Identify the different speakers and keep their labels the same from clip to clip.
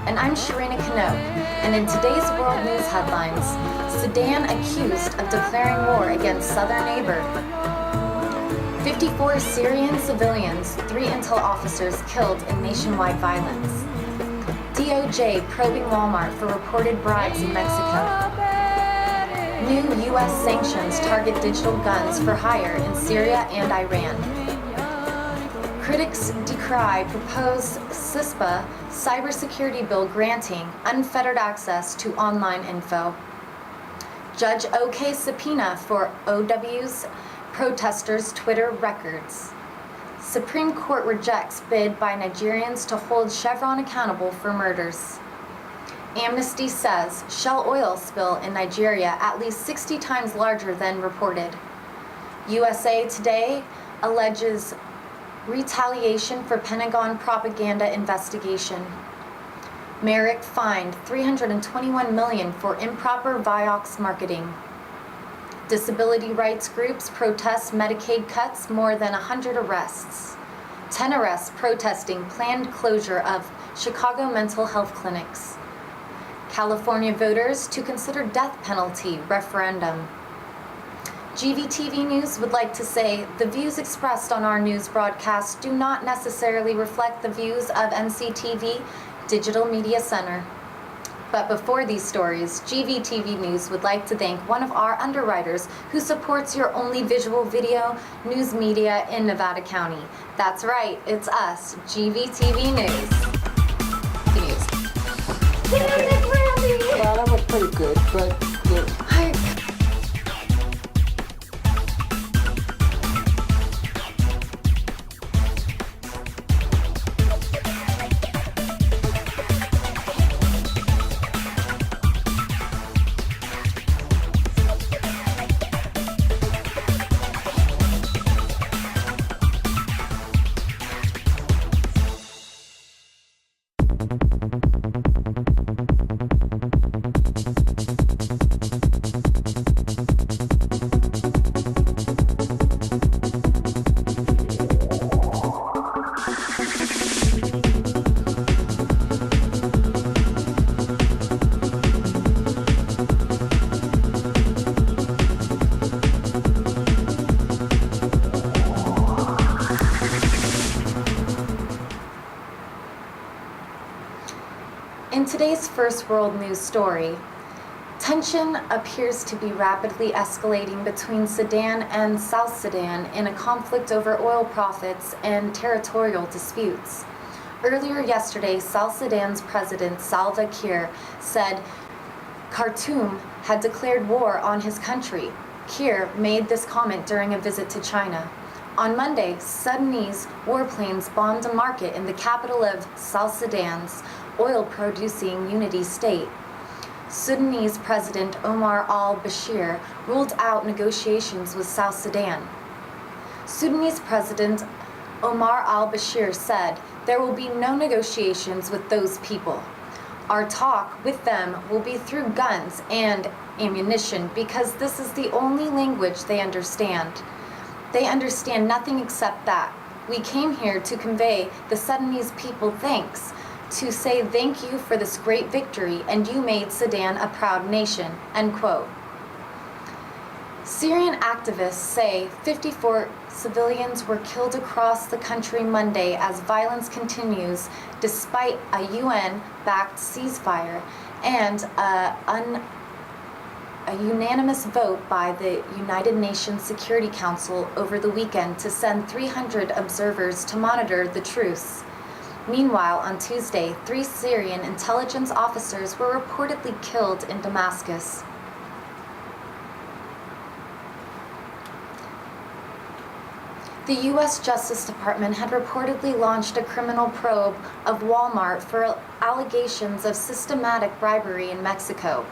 Speaker 1: And I'm Sharina Cano, and in today's World News headlines, Sudan accused of declaring war against southern neighbor. 54 Syrian civilians, 3 intel officers killed in nationwide violence. DOJ probing Walmart for reported bribes in Mexico. New U.S. sanctions target digital guns for hire in Syria and Iran. Critics decry proposed CISPA cybersecurity bill granting unfettered access to online info. Judge OK subpoena for OW's protesters' Twitter records. Supreme Court rejects bid by Nigerians to hold Chevron accountable for murders. Amnesty says Shell oil spill in Nigeria at least 60 times larger than reported. USA Today alleges retaliation for Pentagon propaganda investigation. Merrick fined $321 million for improper Vioxx marketing. Disability rights groups protest Medicaid cuts, more than 100 arrests. 10 arrests protesting planned closure of Chicago mental health clinics. California voters to consider death penalty referendum. GVTV News would like to say the views expressed on our news broadcast do not necessarily reflect the views of NCTV Digital Media Center. But before these stories, GVTV News would like to thank one of our underwriters who supports your only visual video news media in Nevada County. That's right, it's us, GVTV News.
Speaker 2: Well, that was pretty good, but good.
Speaker 1: In today's first world news story, tension appears to be rapidly escalating between Sudan and South Sudan in a conflict over oil profits and territorial disputes. Earlier yesterday, South Sudan's President Salva Kiir said Khartoum had declared war on his country. Kiir made this comment during a visit to China. On Monday, Sudanese warplanes bombed a market in the capital of South Sudan's oil-producing Unity State. Sudanese President Omar al-Bashir ruled out negotiations with South Sudan. Sudanese President Omar al-Bashir said, "There will be no negotiations with those people. Our talk with them will be through guns and ammunition because this is the only language they understand. They understand nothing except that. We came here to convey the Sudanese people thanks, to say thank you for this great victory, and you made Sudan a proud nation," end quote. Syrian activists say 54 civilians were killed across the country Monday as violence continues despite a UN-backed ceasefire and a unanimous vote by the United Nations Security Council over the weekend to send 300 observers to monitor the truce. Meanwhile, on Tuesday, 3 Syrian intelligence officers were reportedly killed in Damascus. The U.S. Justice Department had reportedly launched a criminal probe of Walmart for allegations of systematic bribery in Mexico.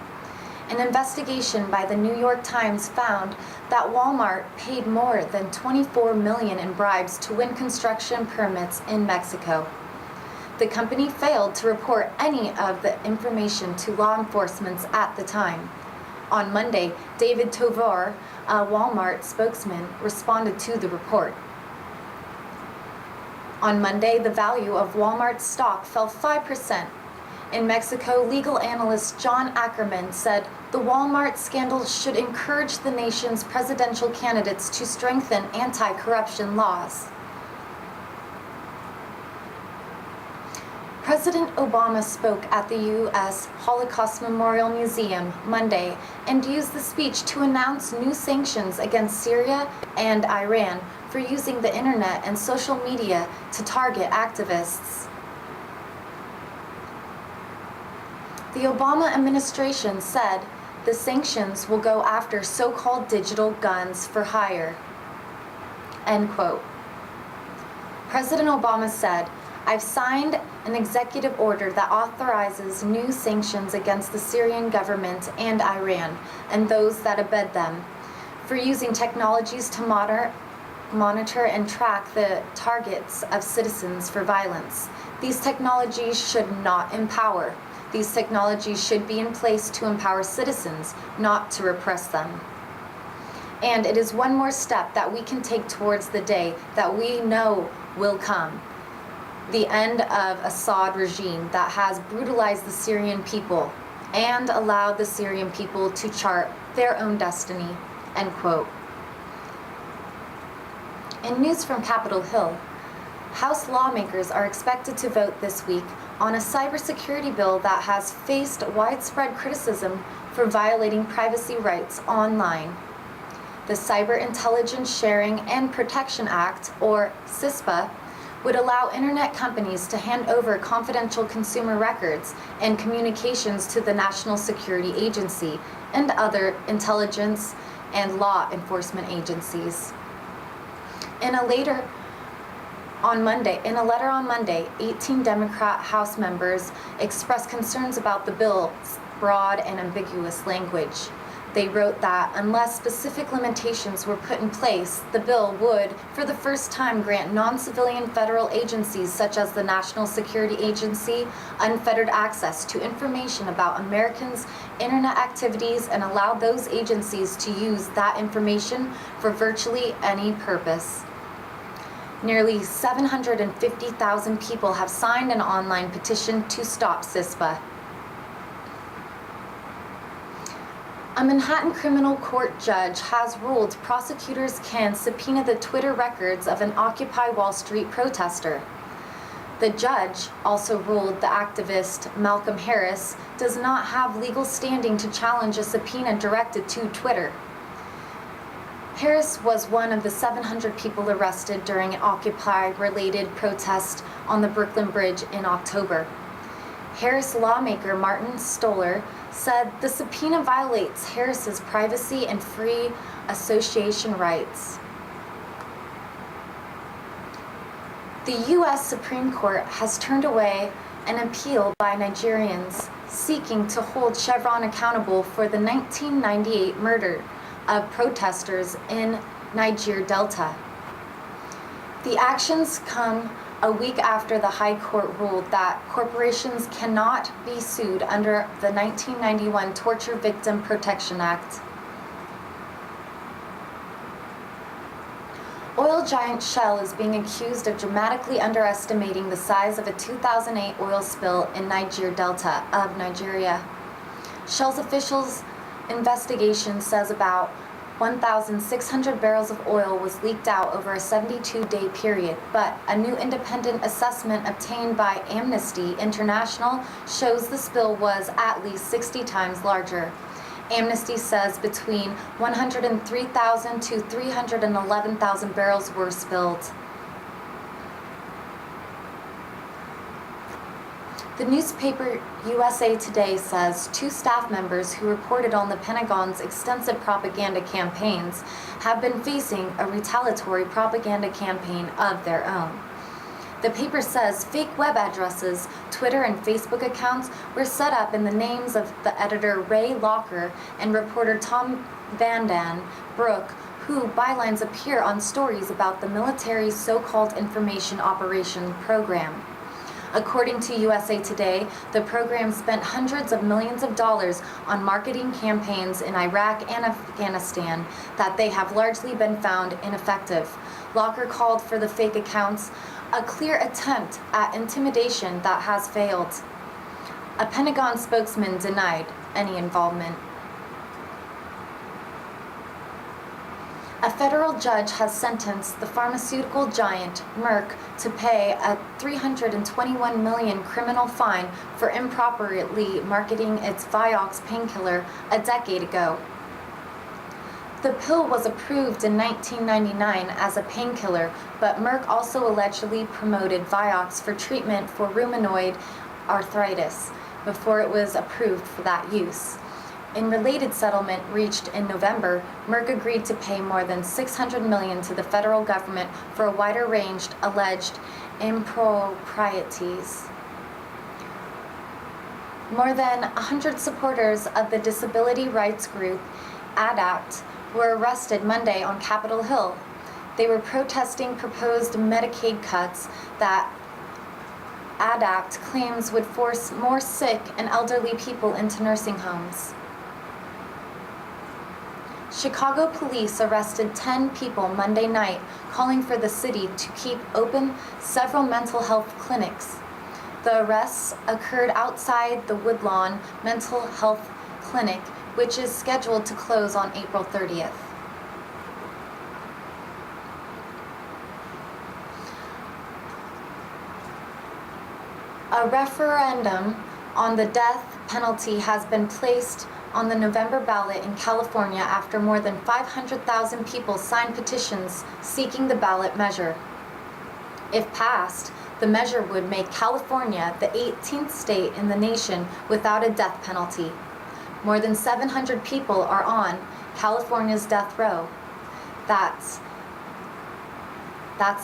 Speaker 1: An investigation by the New York Times found that Walmart paid more than $24 million in bribes to win construction permits in Mexico. The company failed to report any of the information to law enforcement at the time. On Monday, David Tovar, a Walmart spokesman, responded to the report. On Monday, the value of Walmart's stock fell 5%, In Mexico, legal analyst John Ackerman said the Walmart scandal should encourage the nation's presidential candidates to strengthen anti-corruption laws. President Obama spoke at the U.S. Holocaust Memorial Museum Monday and used the speech to announce new sanctions against Syria and Iran for using the internet and social media to target activists. The Obama administration said the sanctions will go after so-called digital guns for hire. End quote. President Obama said, "I've signed an executive order that authorizes new sanctions against the Syrian government and Iran and those that abet them for using technologies to monitor and track the targets of citizens for violence. These technologies should not empower. These technologies should be in place to empower citizens, not to repress them. And it is one more step that we can take towards the day that we know will come. The end of Assad regime that has brutalized the Syrian people and allowed the Syrian people to chart their own destiny." End quote. In news from Capitol Hill, House lawmakers are expected to vote this week on a cybersecurity bill that has faced widespread criticism for violating privacy rights online. The Cyber Intelligence Sharing and Protection Act, or CISPA, would allow internet companies to hand over confidential consumer records and communications to the National Security Agency and other intelligence and law enforcement agencies. In a letter on Monday, 18 Democrat House members expressed concerns about the bill's broad and ambiguous language. They wrote that unless specific limitations were put in place, the bill would, for the first time, grant non-civilian federal agencies such as the National Security Agency unfettered access to information about Americans' internet activities and allow those agencies to use that information for virtually any purpose. Nearly 750,000 people have signed an online petition to stop CISPA. A Manhattan criminal court judge has ruled prosecutors can subpoena the Twitter records of an Occupy Wall Street protester. The judge also ruled the activist Malcolm Harris does not have legal standing to challenge a subpoena directed to Twitter. Harris was one of the 700 people arrested during an Occupy-related protest on the Brooklyn Bridge in October. Harris lawmaker Martin Stoller said the subpoena violates Harris's privacy and free association rights. The U.S. Supreme Court has turned away an appeal by Nigerians seeking to hold Chevron accountable for the 1998 murder of protesters in Niger Delta. The actions come a week after the High Court ruled that corporations cannot be sued under the 1991 Torture Victim Protection Act. Oil giant Shell is being accused of dramatically underestimating the size of a 2008 oil spill in Niger Delta of Nigeria. Shell's officials' investigation says about 1,600 barrels of oil was leaked out over a 72-day period, but a new independent assessment obtained by Amnesty International shows the spill was at least 60 times larger. Amnesty says between 103,000 to 311,000 barrels were spilled. The newspaper USA Today says 2 staff members who reported on the Pentagon's extensive propaganda campaigns have been facing a retaliatory propaganda campaign of their own. The paper says fake web addresses, Twitter and Facebook accounts were set up in the names of the editor Ray Locker and reporter Tom Van Brook, who bylines appear on stories about the military's so-called information operation program. According to USA Today, the program spent hundreds of millions of dollars on marketing campaigns in Iraq and Afghanistan that they have largely been found ineffective. Locker called for the fake accounts a clear attempt at intimidation that has failed. A Pentagon spokesman denied any involvement. A federal judge has sentenced the pharmaceutical giant Merck to pay a $321 million criminal fine for improperly marketing its Vioxx painkiller a decade ago. The pill was approved in 1999 as a painkiller, but Merck also allegedly promoted Vioxx for treatment for rheumatoid arthritis before it was approved for that use. In related settlement reached in November, Merck agreed to pay more than $600 million to the federal government for a wider range alleged improprieties. More than 100 supporters of the disability rights group ADAPT were arrested Monday on Capitol Hill. They were protesting proposed Medicaid cuts that ADAPT claims would force more sick and elderly people into nursing homes. Chicago police arrested 10 people Monday night, calling for the city to keep open several mental health clinics. The arrests occurred outside the Woodlawn Mental Health Clinic, which is scheduled to close on April 30th. A referendum on the death penalty has been placed on the November ballot in California after more than 500,000 people signed petitions seeking the ballot measure. If passed, the measure would make California the 18th state in the nation without a death penalty. More than 700 people are on California's death row. That's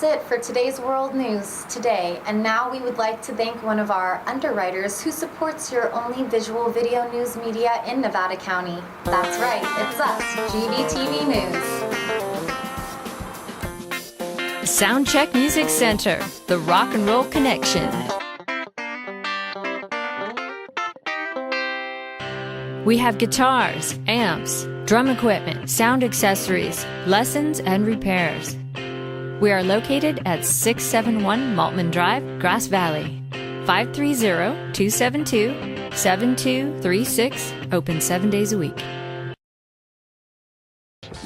Speaker 1: it for today's World News today, and now we would like to thank one of our underwriters who supports your only visual video news media in Nevada County. That's right, it's us, GVTV News.
Speaker 3: Soundcheck Music Center, the rock and roll connection. We have guitars, amps, drum equipment, sound accessories, lessons, and repairs. We are located at 671 Maltman Drive, Grass Valley. 530-272-7236, open 7 days a week.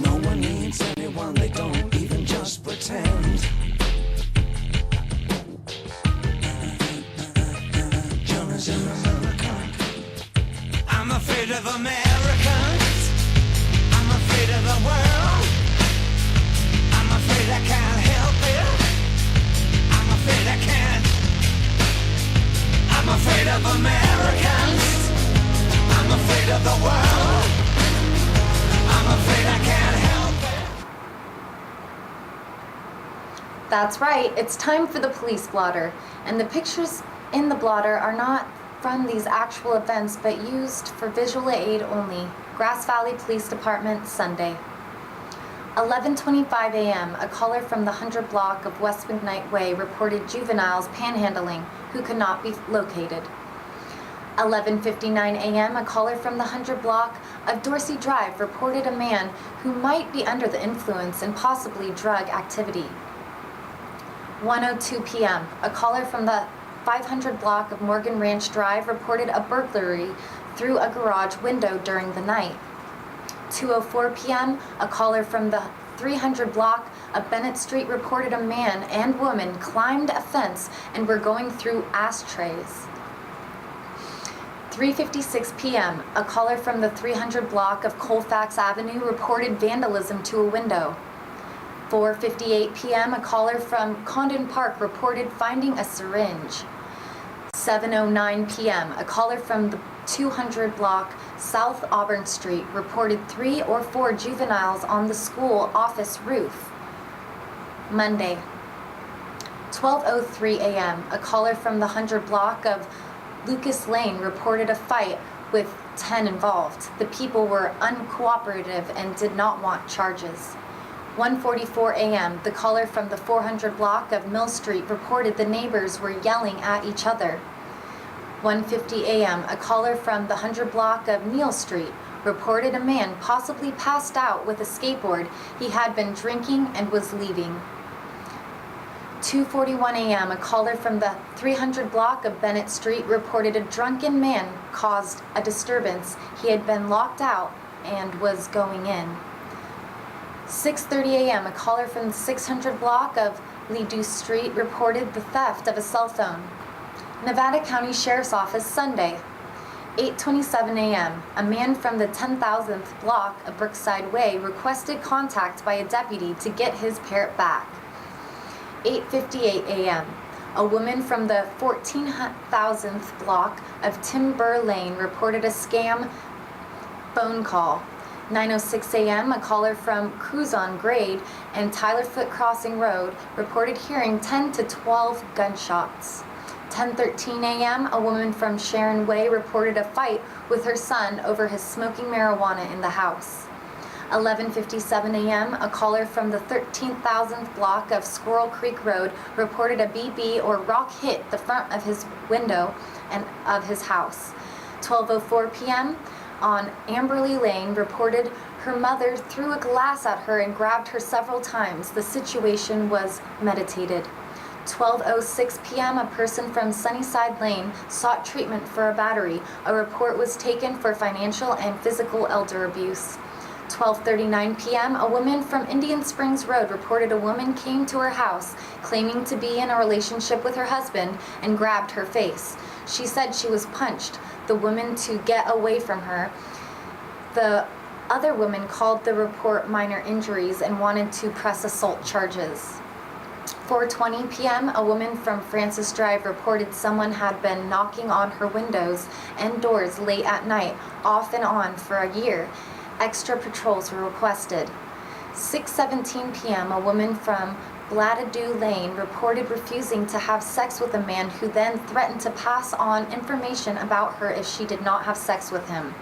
Speaker 4: No one needs anyone, they don't even just pretend. Jonah's in America. I'm afraid of Americans. I'm afraid of the world. I'm afraid I can't help it. I'm afraid I can't. I'm afraid of Americans. I'm afraid of the world. I'm afraid I can't help it.
Speaker 1: That's right, it's time for the police blotter, and the pictures in the blotter are not from these actual events but used for visual aid only. Grass Valley Police Department, Sunday. 11:25 a.m., a caller from the 100 block of West McKnight Way reported juveniles panhandling who could not be located. 11:59 a.m., a caller from the 100 block of Dorsey Drive reported a man who might be under the influence and possibly drug activity. 1:02 p.m., a caller from the 500 block of Morgan Ranch Drive reported a burglary through a garage window during the night. 2:04 p.m., a caller from the 300 block of Bennett Street reported a man and woman climbed a fence and were going through ashtrays. 3:56 p.m., a caller from the 300 block of Colfax Avenue reported vandalism to a window. 4:58 p.m., a caller from Condon Park reported finding a syringe. 7:09 p.m., a caller from the 200 block South Auburn Street reported 3 or 4 juveniles on the school office roof. Monday. 12:03 a.m., a caller from the 100 block of Lucas Lane reported a fight with 10 involved. The people were uncooperative and did not want charges. 1:44 a.m., the caller from the 400 block of Mill Street reported the neighbors were yelling at each other. 1:50 a.m., a caller from the 100 block of Neal Street reported a man possibly passed out with a skateboard. He had been drinking and was leaving. 2:41 a.m., a caller from the 300 block of Bennett Street reported a drunken man caused a disturbance. He had been locked out and was going in. 6:30 a.m., a caller from the 600 block of Lee Street reported the theft of a cell phone. Nevada County Sheriff's Office, Sunday. 8:27 a.m., a man from the 10,000th block of Brookside Way requested contact by a deputy to get his parrot back. 8:58 a.m., a woman from the 14,000th block of Timber Lane reported a scam phone call. 9:06 a.m., a caller from Cruz on Grade and Tylerfoot Crossing Road reported hearing 10 to 12 gunshots. 10:13 a.m., a woman from Sharon Way reported a fight with her son over his smoking marijuana in the house. 11:57 a.m., a caller from the 13,000th block of Squirrel Creek Road reported a BB or rock hit the front of his window and of his house. 12:04 p.m., on Amberley Lane reported her mother threw a glass at her and grabbed her several times. The situation was meditated. 12:06 p.m., a person from Sunnyside Lane sought treatment for a battery. A report was taken for financial and physical elder abuse. 12:39 p.m., a woman from Indian Springs Road reported a woman came to her house claiming to be in a relationship with her husband and grabbed her face. She said she was punched the woman to get away from her. The other woman called the report minor injuries and wanted to press assault charges. 4:20 p.m., a woman from Francis Drive reported someone had been knocking on her windows and doors late at night, off and on for a year. Extra patrols were requested. 6:17 p.m., a woman from Bladadoo Lane reported refusing to have sex with a man who then threatened to pass on information about her if she did not have sex with him.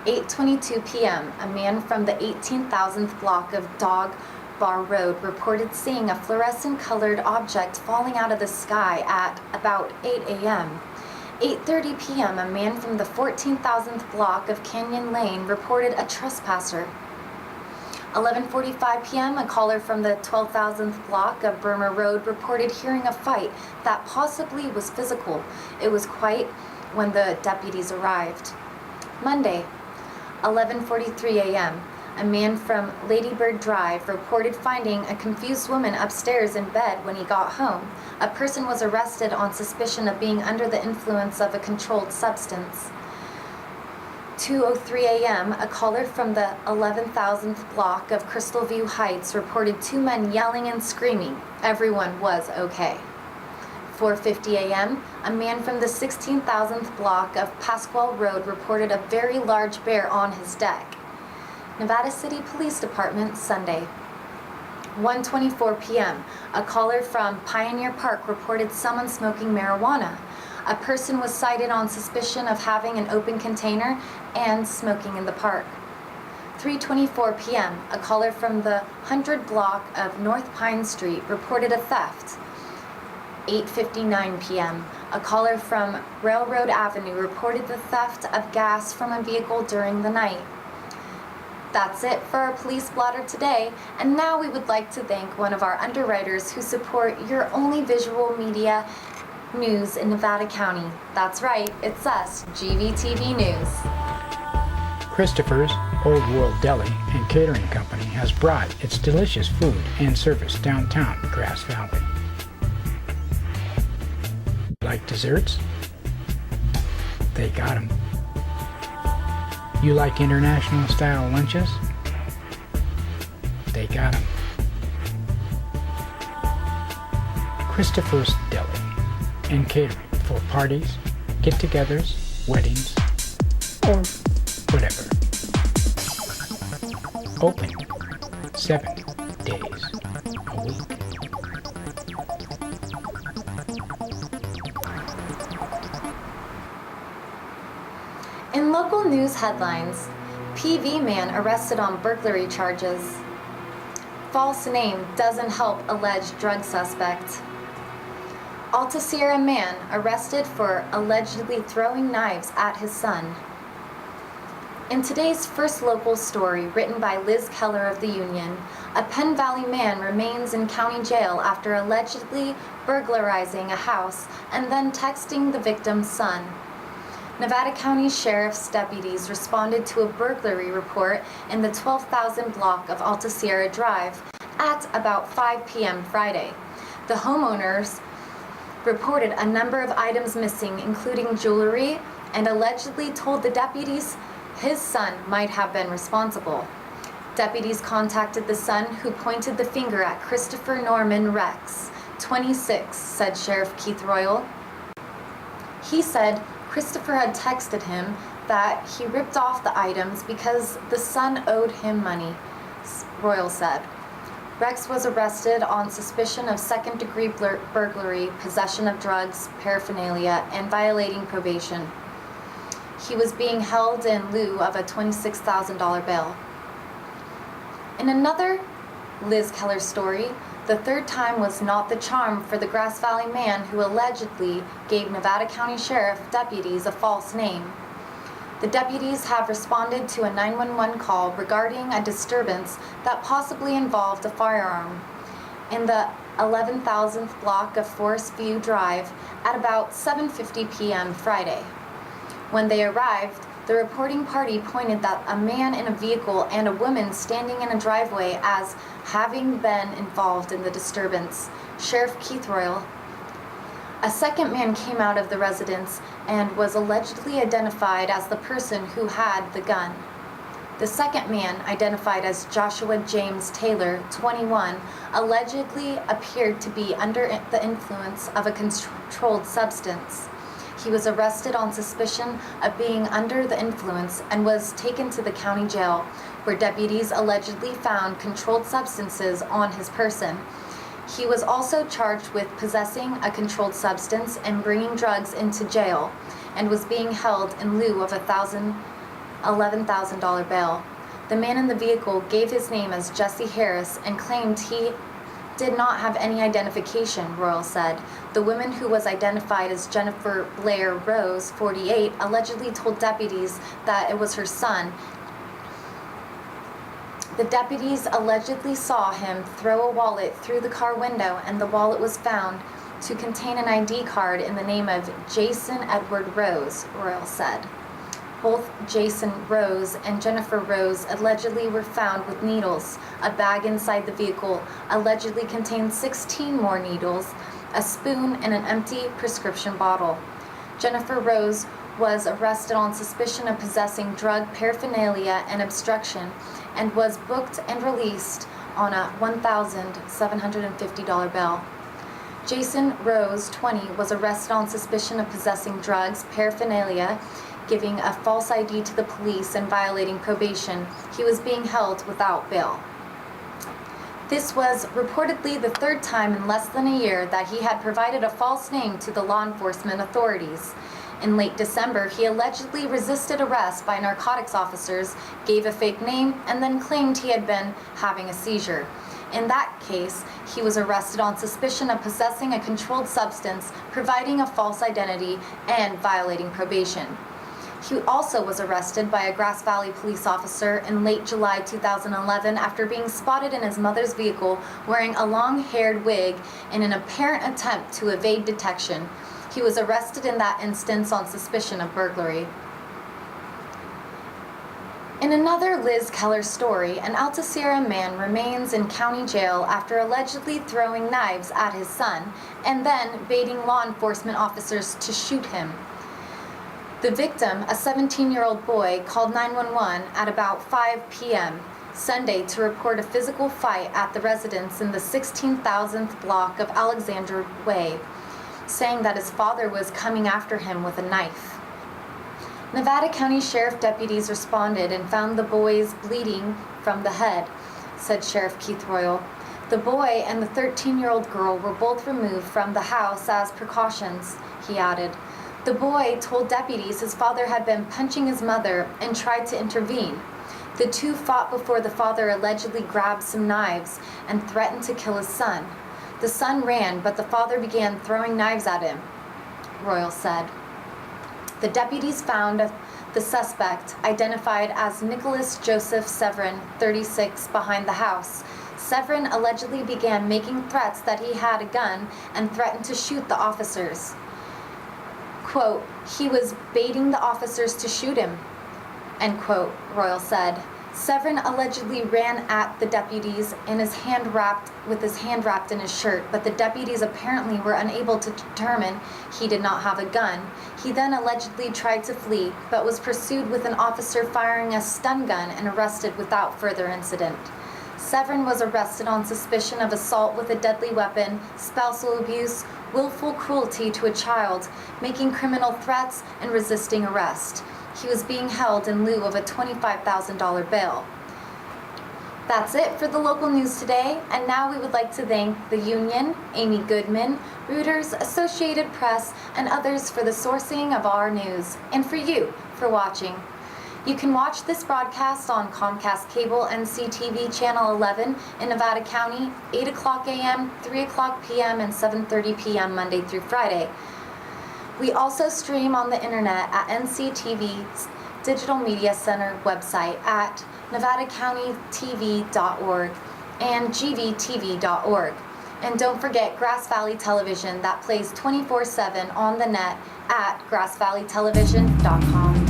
Speaker 1: 8:22 p.m., a man from the 18,000th block of Dog Bar Road reported seeing a fluorescent-colored object falling out of the sky at about 8 a.m. 8:30 p.m., a man from the 14,000th block of Canyon Lane reported a trespasser. 11:45 p.m., a caller from the 12,000th block of Burma Road reported hearing a fight that possibly was physical. It was quiet when the deputies arrived. Monday, 11:43 a.m., a man from Ladybird Drive reported finding a confused woman upstairs in bed when he got home. A person was arrested on suspicion of being under the influence of a controlled substance. 2:03 a.m., a caller from the 11,000th block of Crystal View Heights reported two men yelling and screaming. Everyone was okay. 4:50 a.m., a man from the 16,000th block of Pasquale Road reported a very large bear on his deck. Nevada City Police Department, Sunday. 1:24 p.m., a caller from Pioneer Park reported someone smoking marijuana. A person was cited on suspicion of having an open container and smoking in the park. 3:24 p.m., a caller from the 100 block of North Pine Street reported a theft. 8:59 p.m., a caller from Railroad Avenue reported the theft of gas from a vehicle during the night. That's it for our police blotter today, and now we would like to thank one of our underwriters who support your only visual media news in Nevada County. That's right, it's us, GVTV News.
Speaker 5: Christopher's Old World Deli and Catering Company has brought its delicious food and service downtown Grass Valley. Like desserts? They got 'em. You like international style lunches? They got 'em. Christopher's Deli and Catering for parties, get-togethers, weddings, or whatever. Open 7 days a week.
Speaker 1: In local news headlines, PV man arrested on burglary charges. False name doesn't help alleged drug suspect. Alta Sierra man arrested for allegedly throwing knives at his son. In today's first local story, written by Liz Keller of the Union, a Penn Valley man remains in county jail after allegedly burglarizing a house and then texting the victim's son. Nevada County Sheriff's deputies responded to a burglary report in the 12,000 block of Alta Sierra Drive at about 5 p.m. Friday. The homeowners reported a number of items missing, including jewelry, and allegedly told the deputies his son might have been responsible. Deputies contacted the son, who pointed the finger at Christopher Norman Rex, 26, said Sheriff Keith Royal. He said Christopher had texted him that he ripped off the items because the son owed him money, Royal said. Rex was arrested on suspicion of second-degree burglary, possession of drugs, paraphernalia, and violating probation. He was being held in lieu of a $26,000 bail. In another Liz Keller story, the third time was not the charm for the Grass Valley man who allegedly gave Nevada County Sheriff deputies a false name. The deputies have responded to a 911 call regarding a disturbance that possibly involved a firearm in the 11,000th block of Forest View Drive at about 7:50 p.m. Friday. When they arrived, the reporting party pointed that a man in a vehicle and a woman standing in a driveway as having been involved in the disturbance. Sheriff Keith Royal. A second man came out of the residence and was allegedly identified as the person who had the gun. The second man, identified as Joshua James Taylor, 21, allegedly appeared to be under the influence of a controlled substance. He was arrested on suspicion of being under the influence and was taken to the county jail, where deputies allegedly found controlled substances on his person. He was also charged with possessing a controlled substance and bringing drugs into jail, and was being held in lieu of $11,000 bail. The man in the vehicle gave his name as Jesse Harris and claimed he did not have any identification, Royal said. The woman, who was identified as Jennifer Blair Rose, 48, allegedly told deputies that it was her son. The deputies allegedly saw him throw a wallet through the car window, and the wallet was found to contain an ID card in the name of Jason Edward Rose, Royal said. Both Jason Rose and Jennifer Rose allegedly were found with needles. A bag inside the vehicle allegedly contained 16 more needles, a spoon, and an empty prescription bottle. Jennifer Rose was arrested on suspicion of possessing drug paraphernalia and obstruction, and was booked and released on a $1,750 bail. Jason Rose, 20, was arrested on suspicion of possessing drugs, paraphernalia, giving a false ID to the police, and violating probation. He was being held without bail. This was reportedly the third time in less than a year that he had provided a false name to the law enforcement authorities. In late December, he allegedly resisted arrest by narcotics officers, gave a fake name, and then claimed he had been having a seizure. In that case, he was arrested on suspicion of possessing a controlled substance, providing a false identity, and violating probation. He also was arrested by a Grass Valley police officer in late July 2011 after being spotted in his mother's vehicle wearing a long-haired wig in an apparent attempt to evade detection. He was arrested in that instance on suspicion of burglary. In another Liz Keller story, an Alta Sierra man remains in county jail after allegedly throwing knives at his son and then baiting law enforcement officers to shoot him. The victim, a 17-year-old boy, called 911 at about 5 p.m. Sunday to report a physical fight at the residence in the 16,000th block of Alexander Way, saying that his father was coming after him with a knife. Nevada County Sheriff deputies responded and found the boys bleeding from the head, said Sheriff Keith Royal. The boy and the 13-year-old girl were both removed from the house as precautions, he added. The boy told deputies his father had been punching his mother and tried to intervene. The two fought before the father allegedly grabbed some knives and threatened to kill his son. The son ran, but the father began throwing knives at him, Royal said. The deputies found the suspect, identified as Nicholas Joseph Severin, 36, behind the house. Severin allegedly began making threats that he had a gun and threatened to shoot the officers. Quote, "He was baiting the officers to shoot him," end quote, Royal said. Severin allegedly ran at the deputies with his hand wrapped in his shirt, but the deputies apparently were unable to determine he did not have a gun. He then allegedly tried to flee, but was pursued with an officer firing a stun gun and arrested without further incident. Severin was arrested on suspicion of assault with a deadly weapon, spousal abuse, willful cruelty to a child, making criminal threats, and resisting arrest. He was being held in lieu of a $25,000 bail. That's it for the local news today, and now we would like to thank the Union, Amy Goodman, Reuters, Associated Press, and others for the sourcing of our news, and for you for watching. You can watch this broadcast on Comcast Cable NCTV Channel 11 in Nevada County, 8 o'clock a.m., 3 o'clock p.m., and 7:30 p.m. Monday through Friday. We also stream on the internet at NCTV's Digital Media Center website at nevadacountytv.org and gvtv.org. And don't forget Grass Valley Television that plays 24/7 on the net at grassvalleytelevision.com.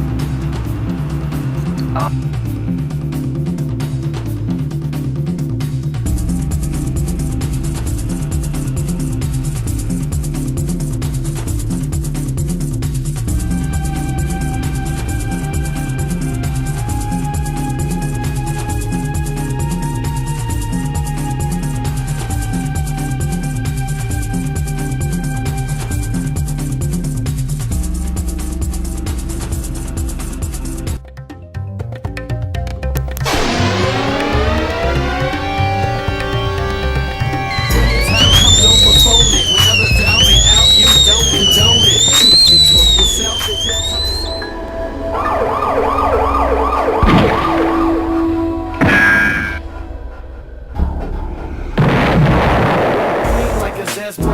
Speaker 4: Like a zest for